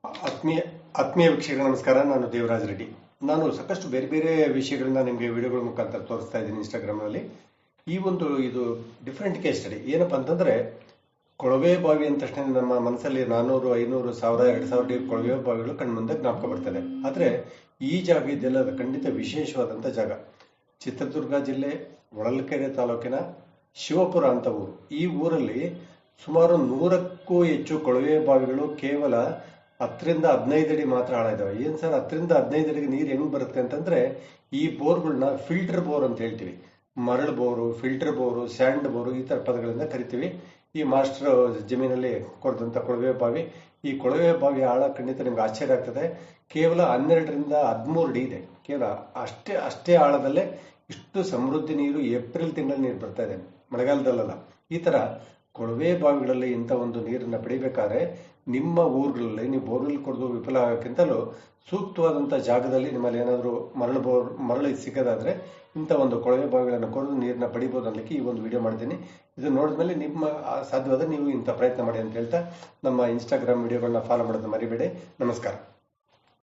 ಆತ್ಮೀಯ ಆತ್ಮೀಯ ವೀಕ್ಷಕರಿಗೆ ನಮಸ್ಕಾರ. ನಾನು ದೇವರಾಜ್ ರೆಡ್ಡಿ. ನಾನು ಸಾಕಷ್ಟು ಬೇರೆ ಬೇರೆ ವಿಷಯಗಳನ್ನ ನಿಮಗೆ ವಿಡಿಯೋಗಳ ಮುಖಾಂತರ ತೋರಿಸ್ತಾ ಇದ್ದೀನಿ ಇನ್ಸ್ಟಾಗ್ರಾಮ್ನಲ್ಲಿ. ಇದು ಡಿಫ್ರೆಂಟ್ ಕೇಸ್ ಸ್ಟಡಿ. ಏನಪ್ಪಾ ಅಂತಂದ್ರೆ, ಕೊಳವೆ ಬಾವಿ ಅಂದ ತಕ್ಷಣ ನಮ್ಮ ಮನಸ್ಸಲ್ಲಿ 400, 500, 1000, 2000 ಕೊಳವೆ ಬಾವಿಗಳು ಕಣ್ಮುಂದೆ ಜ್ಞಾಪಕ ಬರ್ತದೆ. ಆದ್ರೆ ಈ ಜಾಗ ಇದೆಲ್ಲ ಖಂಡಿತ ವಿಶೇಷವಾದಂತ ಜಾಗ. ಚಿತ್ರದುರ್ಗ ಜಿಲ್ಲೆ ಹೊಳಲ್ಕೆರೆ ತಾಲೂಕಿನ ಶಿವಪುರ ಅಂತ ಊರು. ಈ ಊರಲ್ಲಿ ಸುಮಾರು 100ಕ್ಕೂ ಹೆಚ್ಚು ಕೊಳವೆ ಬಾವಿಗಳು ಕೇವಲ 10ರಿಂದ 15 ಅಡಿ ಮಾತ್ರ ಆಳ ಇದಾವೆ. ಏನ್ ಸರ್, 10ರಿಂದ 15 ಅಡಿಗೆ ನೀರು ಹೆಂಗ್ ಬರುತ್ತೆ ಅಂತಂದ್ರೆ, ಈ ಬೋರ್ಗಳನ್ನ ಫಿಲ್ಟರ್ ಬೋರ್ ಅಂತ ಹೇಳ್ತೀವಿ. ಮರಳು bore, filter bore, sand bore, ಈ ತರ ಪದಗಳಿಂದ ಕರಿತೀವಿ. ಈ ಮಾಸ್ಟರ್ ಜಮೀನಲ್ಲಿ ಕೊರೆದಂತ ಕೊಳವೆ ಬಾವಿ. ಈ ಕೊಳವೆ ಬಾವಿ ಆಳ ಖಂಡಿತ ನಿಮ್ಗೆ ಆಶ್ಚರ್ಯ ಆಗ್ತದೆ. ಕೇವಲ 12ರಿಂದ 13 ಅಡಿ ಇದೆ. ಕೇವಲ ಅಷ್ಟೇ ಆಳದಲ್ಲೇ ಇಷ್ಟು ಸಮೃದ್ಧಿ ನೀರು ಏಪ್ರಿಲ್ ತಿಂಗಳಲ್ಲಿ ನೀರು ಬರ್ತಾ ಇದೆ, ಮಳೆಗಾಲದಲ್ಲ. ಈ ತರ ಕೊಳವೆ ಬಾವಿಗಳಲ್ಲಿ ಇಂಥ ಒಂದು ನೀರನ್ನ ಪಡಿಬೇಕಾದ್ರೆ ನಿಮ್ಮ ಊರುಗಳಲ್ಲಿ ನೀವು ಬೋರ್ವೆಲ್ ಕೊರೆದು ವಿಫಲ ಆಗೋಕ್ಕಿಂತಲೂ ಸೂಕ್ತವಾದಂಥ ಜಾಗದಲ್ಲಿ ನಿಮ್ಮಲ್ಲಿ ಏನಾದರೂ ಮರಳು ಸಿಗೋದಾದ್ರೆ ಇಂಥ ಒಂದು ಕೊಳವೆ ಬಾವಿಗಳನ್ನು ಕೊರೆದು ನೀರನ್ನ ಪಡಿಬೋದು ಅನ್ನಲಿಕ್ಕೆ ಈ ಒಂದು ವಿಡಿಯೋ ಮಾಡ್ತೀನಿ. ಇದು ನೋಡಿದ್ಮೇಲೆ ನಿಮ್ಮ ಸಾಧ್ಯವಾದ್ರೆ ನೀವು ಇಂಥ ಪ್ರಯತ್ನ ಮಾಡಿ ಅಂತ ಹೇಳ್ತಾ ನಮ್ಮ ಇನ್ಸ್ಟಾಗ್ರಾಮ್ ವಿಡಿಯೋಗಳನ್ನ ಫಾಲೋ ಮಾಡೋದನ್ನ ಮರಿಬೇಡಿ. ನಮಸ್ಕಾರ.